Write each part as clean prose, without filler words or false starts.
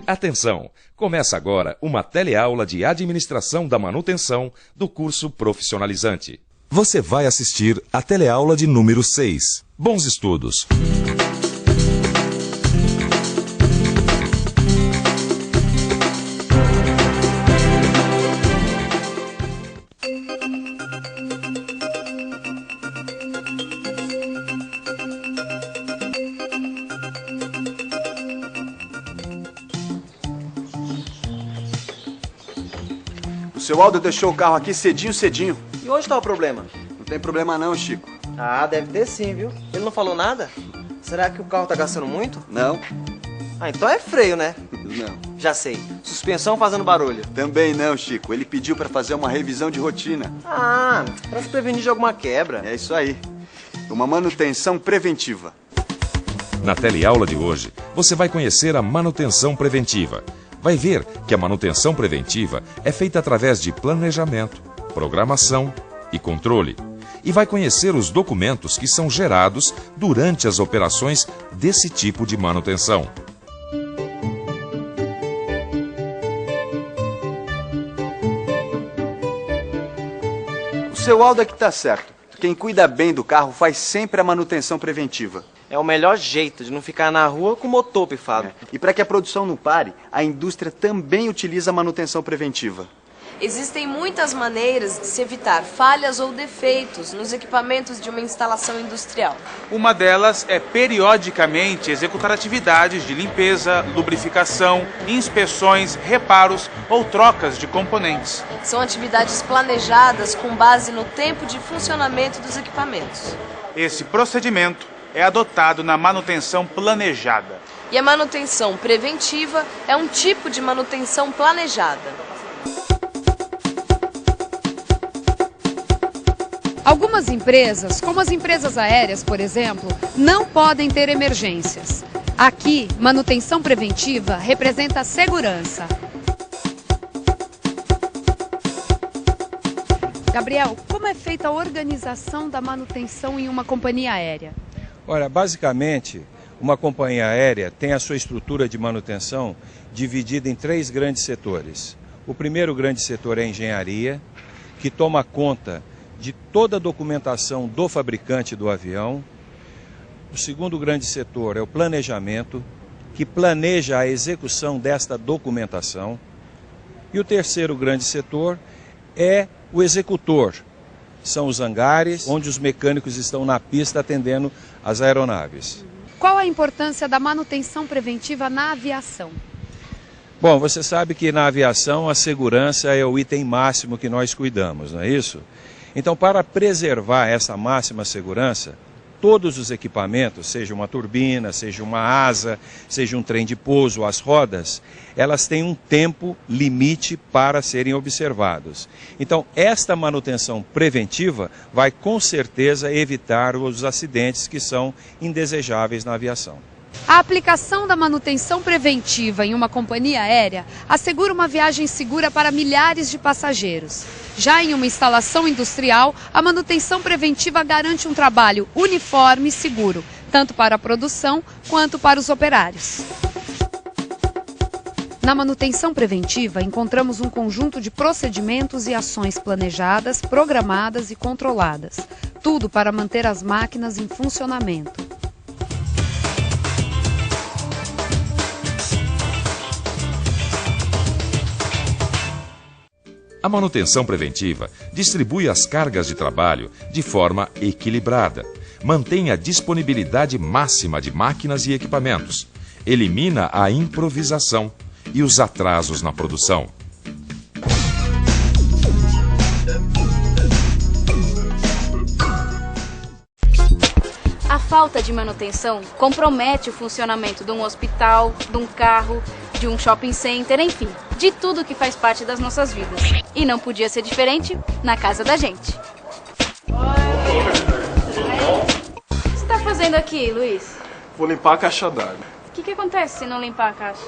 Atenção! Começa agora uma teleaula de administração da manutenção do curso profissionalizante. Você vai assistir a teleaula de número 6. Bons estudos! O seu Aldo deixou o carro aqui cedinho. E onde tá o problema? Não tem problema não, Chico. Ah, deve ter sim, viu? Ele não falou nada? Será que o carro tá gastando muito? Não. Ah, então é freio, né? Não. Já sei. Suspensão fazendo barulho. Também não, Chico. Ele pediu pra fazer uma revisão de rotina. Ah, pra se prevenir de alguma quebra. É isso aí. Uma manutenção preventiva. Na teleaula de hoje, você vai conhecer a manutenção preventiva. Vai ver que a manutenção preventiva é feita através de planejamento, programação e controle. E vai conhecer os documentos que são gerados durante as operações desse tipo de manutenção. O seu Aldo é que tá certo. Quem cuida bem do carro faz sempre a manutenção preventiva. É o melhor jeito de não ficar na rua com o motor pifado. E para que a produção não pare, a indústria também utiliza a manutenção preventiva. Existem muitas maneiras de se evitar falhas ou defeitos nos equipamentos de uma instalação industrial. Uma delas é periodicamente executar atividades de limpeza, lubrificação, inspeções, reparos ou trocas de componentes. São atividades planejadas com base no tempo de funcionamento dos equipamentos. Esse procedimento é adotado na manutenção planejada. E a manutenção preventiva é um tipo de manutenção planejada. Algumas empresas, como as empresas aéreas, por exemplo, não podem ter emergências. Aqui, manutenção preventiva representa a segurança. Gabriel, como é feita a organização da manutenção em uma companhia aérea? Olha, basicamente, uma companhia aérea tem a sua estrutura de manutenção dividida em 3 grandes setores. O primeiro grande setor é a engenharia, que toma conta de toda a documentação do fabricante do avião. O segundo grande setor é o planejamento, que planeja a execução desta documentação. E o terceiro grande setor é o executor. São os hangares, onde os mecânicos estão na pista atendendo as aeronaves. Qual a importância da manutenção preventiva na aviação? Bom, você sabe que na aviação a segurança é o item máximo que nós cuidamos, não é isso? Então, para preservar essa máxima segurança, todos os equipamentos, seja uma turbina, seja uma asa, seja um trem de pouso, as rodas, elas têm um tempo limite para serem observados. Então, esta manutenção preventiva vai com certeza evitar os acidentes que são indesejáveis na aviação. A aplicação da manutenção preventiva em uma companhia aérea assegura uma viagem segura para milhares de passageiros. Já em uma instalação industrial, a manutenção preventiva garante um trabalho uniforme e seguro, tanto para a produção quanto para os operários. Na manutenção preventiva, encontramos um conjunto de procedimentos e ações planejadas, programadas e controladas. Tudo para manter as máquinas em funcionamento. A manutenção preventiva distribui as cargas de trabalho de forma equilibrada, mantém a disponibilidade máxima de máquinas e equipamentos, elimina a improvisação e os atrasos na produção. A falta de manutenção compromete o funcionamento de um hospital, de um carro, de um shopping center, enfim, de tudo que faz parte das nossas vidas. E não podia ser diferente na casa da gente. O que você está fazendo aqui, Luiz? Vou limpar a caixa d'água. O que acontece se não limpar a caixa?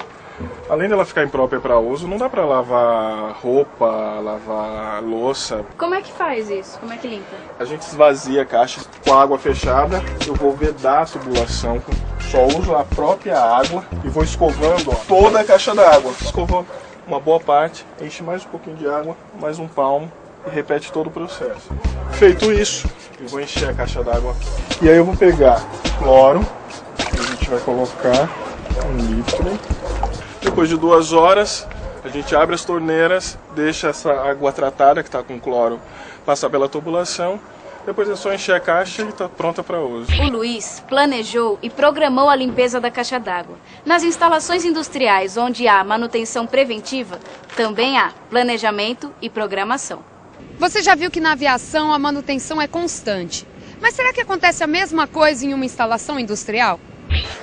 Além dela ficar imprópria para uso, não dá para lavar roupa, lavar louça. Como é que faz isso? Como é que limpa? A gente esvazia a caixa com a água fechada. Eu vou vedar a tubulação, só uso a própria água e vou escovando toda a caixa d'água. Escovou uma boa parte, enche mais um pouquinho de água, mais um palmo e repete todo o processo. Feito isso, eu vou encher a caixa d'água e aí eu vou pegar cloro, a gente vai colocar 1 litro. Depois de 2 horas, a gente abre as torneiras, deixa essa água tratada que está com cloro passar pela tubulação. Depois é só encher a caixa e está pronta para uso. O Luiz planejou e programou a limpeza da caixa d'água. Nas instalações industriais onde há manutenção preventiva, também há planejamento e programação. Você já viu que na aviação a manutenção é constante. Mas será que acontece a mesma coisa em uma instalação industrial?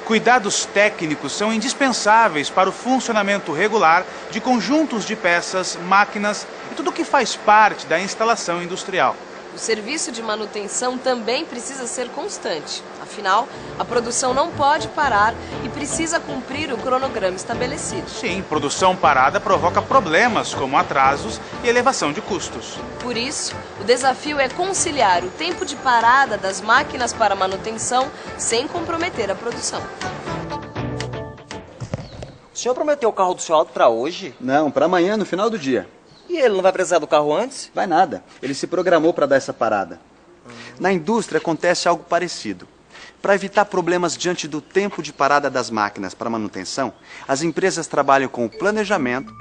Cuidados técnicos são indispensáveis para o funcionamento regular de conjuntos de peças, máquinas e tudo que faz parte da instalação industrial. O serviço de manutenção também precisa ser constante. Afinal, a produção não pode parar e precisa cumprir o cronograma estabelecido. Sim, produção parada provoca problemas como atrasos e elevação de custos. Por isso, o desafio é conciliar o tempo de parada das máquinas para manutenção sem comprometer a produção. O senhor prometeu o carro do seu Aldo para hoje? Não, para amanhã, no final do dia. E ele não vai precisar do carro antes? Vai nada. Ele se programou para dar essa parada. Na indústria acontece algo parecido. Para evitar problemas diante do tempo de parada das máquinas para manutenção, as empresas trabalham com o planejamento,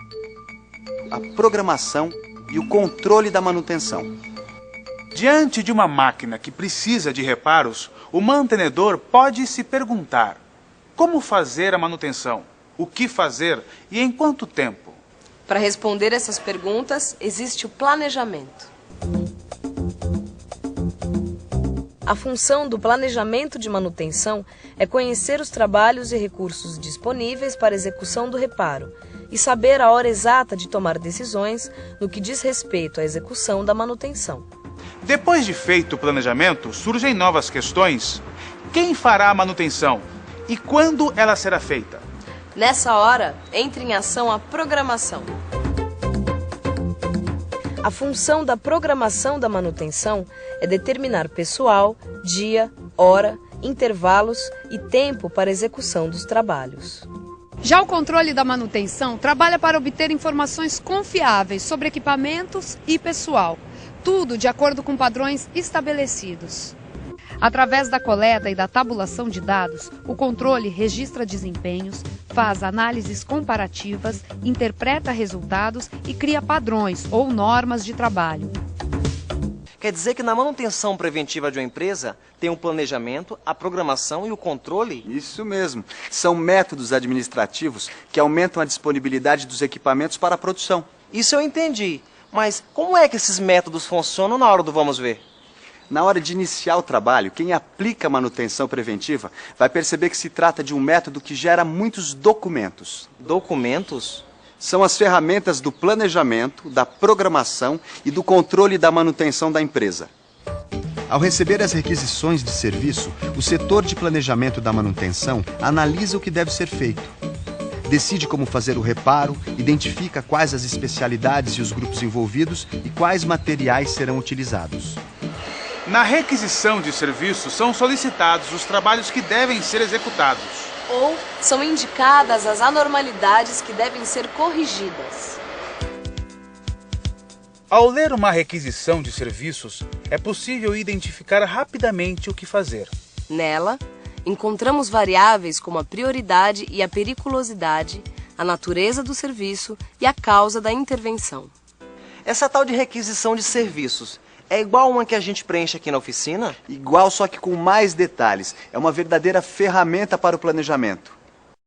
a programação e o controle da manutenção. Diante de uma máquina que precisa de reparos, o mantenedor pode se perguntar: como fazer a manutenção? O que fazer e em quanto tempo? Para responder essas perguntas, existe o planejamento. A função do planejamento de manutenção é conhecer os trabalhos e recursos disponíveis para execução do reparo e saber a hora exata de tomar decisões no que diz respeito à execução da manutenção. Depois de feito o planejamento, surgem novas questões. Quem fará a manutenção? E quando ela será feita? Nessa hora, entra em ação a programação. A função da programação da manutenção é determinar pessoal, dia, hora, intervalos e tempo para execução dos trabalhos. Já o controle da manutenção trabalha para obter informações confiáveis sobre equipamentos e pessoal, tudo de acordo com padrões estabelecidos. Através da coleta e da tabulação de dados, o controle registra desempenhos, faz análises comparativas, interpreta resultados e cria padrões ou normas de trabalho. Quer dizer que na manutenção preventiva de uma empresa tem o planejamento, a programação e o controle? Isso mesmo. São métodos administrativos que aumentam a disponibilidade dos equipamentos para a produção. Isso eu entendi. Mas como é que esses métodos funcionam na hora do vamos ver? Na hora de iniciar o trabalho, quem aplica a manutenção preventiva vai perceber que se trata de um método que gera muitos documentos. Documentos? São as ferramentas do planejamento, da programação e do controle da manutenção da empresa. Ao receber as requisições de serviço, o setor de planejamento da manutenção analisa o que deve ser feito. Decide como fazer o reparo, identifica quais as especialidades e os grupos envolvidos e quais materiais serão utilizados. Na requisição de serviços são solicitados os trabalhos que devem ser executados. Ou são indicadas as anormalidades que devem ser corrigidas. Ao ler uma requisição de serviços, é possível identificar rapidamente o que fazer. Nela, encontramos variáveis como a prioridade e a periculosidade, a natureza do serviço e a causa da intervenção. Essa tal de requisição de serviços é igual uma que a gente preenche aqui na oficina? Igual, só que com mais detalhes. É uma verdadeira ferramenta para o planejamento.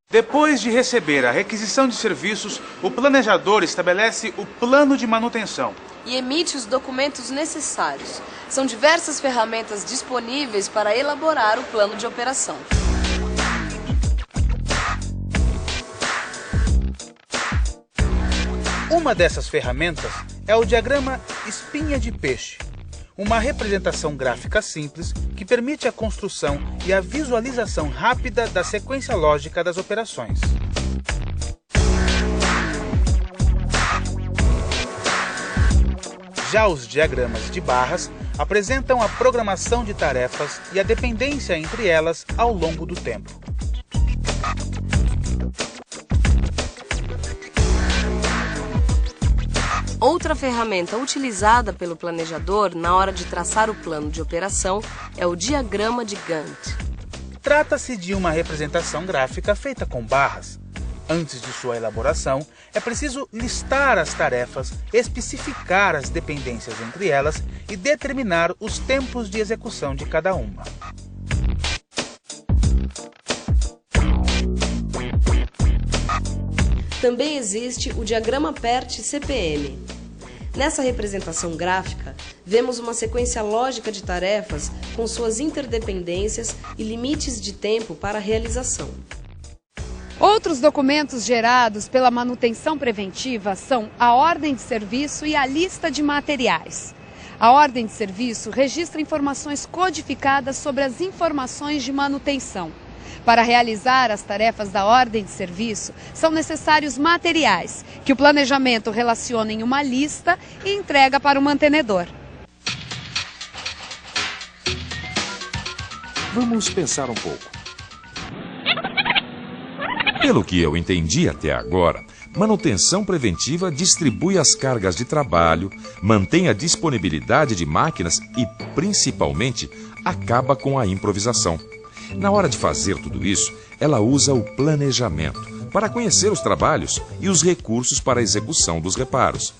Depois de receber a requisição de serviços, o planejador estabelece o plano de manutenção. E emite os documentos necessários. São diversas ferramentas disponíveis para elaborar o plano de operação. Uma dessas ferramentas é o diagrama espinha de peixe. uma representação gráfica simples que permite a construção e a visualização rápida da sequência lógica das operações. Já os diagramas de barras apresentam a programação de tarefas e a dependência entre elas ao longo do tempo. Outra ferramenta utilizada pelo planejador na hora de traçar o plano de operação é o diagrama de Gantt. Trata-se de uma representação gráfica feita com barras. Antes de sua elaboração, é preciso listar as tarefas, especificar as dependências entre elas e determinar os tempos de execução de cada uma. Também existe o diagrama PERT-CPM. Nessa representação gráfica, vemos uma sequência lógica de tarefas com suas interdependências e limites de tempo para a realização. Outros documentos gerados pela manutenção preventiva são a ordem de serviço e a lista de materiais. A ordem de serviço registra informações codificadas sobre as informações de manutenção. Para realizar as tarefas da ordem de serviço, são necessários materiais, que o planejamento relaciona em uma lista e entrega para o mantenedor. Vamos pensar um pouco. Pelo que eu entendi até agora, manutenção preventiva distribui as cargas de trabalho, mantém a disponibilidade de máquinas e, principalmente, acaba com a improvisação. Na hora de fazer tudo isso, ela usa o planejamento para conhecer os trabalhos e os recursos para a execução dos reparos.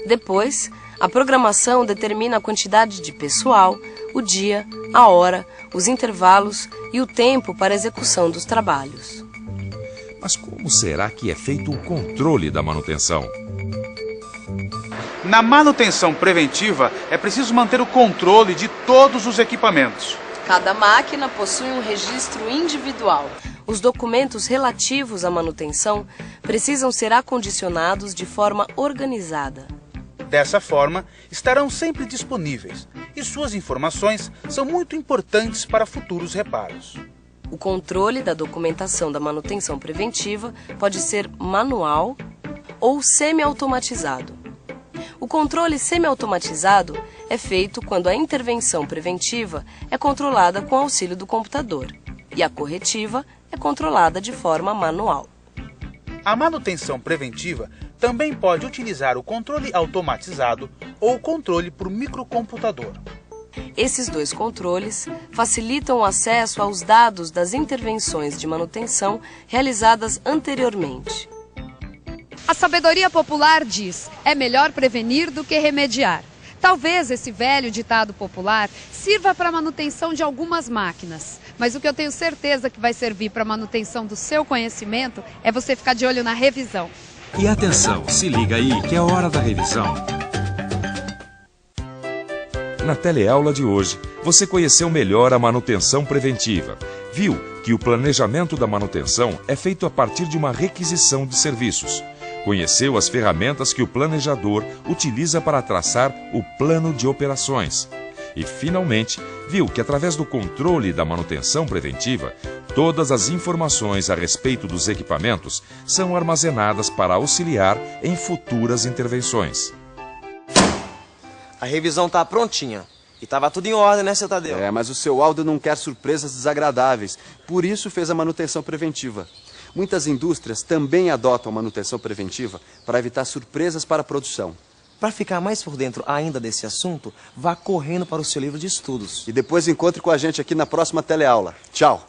Depois, a programação determina a quantidade de pessoal, o dia, a hora, os intervalos e o tempo para a execução dos trabalhos. Mas como será que é feito o controle da manutenção? Na manutenção preventiva, é preciso manter o controle de todos os equipamentos. Cada máquina possui um registro individual. Os documentos relativos à manutenção precisam ser acondicionados de forma organizada. Dessa forma, estarão sempre disponíveis e suas informações são muito importantes para futuros reparos. O controle da documentação da manutenção preventiva pode ser manual ou semi-automatizado. O controle semi-automatizado é feito quando a intervenção preventiva é controlada com auxílio do computador e a corretiva é controlada de forma manual. A manutenção preventiva também pode utilizar o controle automatizado ou controle por microcomputador. Esses dois controles facilitam o acesso aos dados das intervenções de manutenção realizadas anteriormente. A sabedoria popular diz: é melhor prevenir do que remediar. Talvez esse velho ditado popular sirva para a manutenção de algumas máquinas, mas o que eu tenho certeza que vai servir para a manutenção do seu conhecimento é você ficar de olho na revisão. E atenção, se liga aí que é hora da revisão. Na teleaula de hoje, você conheceu melhor a manutenção preventiva. Viu que o planejamento da manutenção é feito a partir de uma requisição de serviços. Conheceu as ferramentas que o planejador utiliza para traçar o plano de operações. E, finalmente, viu que através do controle da manutenção preventiva, todas as informações a respeito dos equipamentos são armazenadas para auxiliar em futuras intervenções. A revisão tá prontinha. E tava tudo em ordem, né, seu Tadeu? Mas o seu Aldo não quer surpresas desagradáveis. Por isso fez a manutenção preventiva. Muitas indústrias também adotam a manutenção preventiva para evitar surpresas para a produção. Para ficar mais por dentro ainda desse assunto, vá correndo para o seu livro de estudos. E depois encontre com a gente aqui na próxima teleaula. Tchau!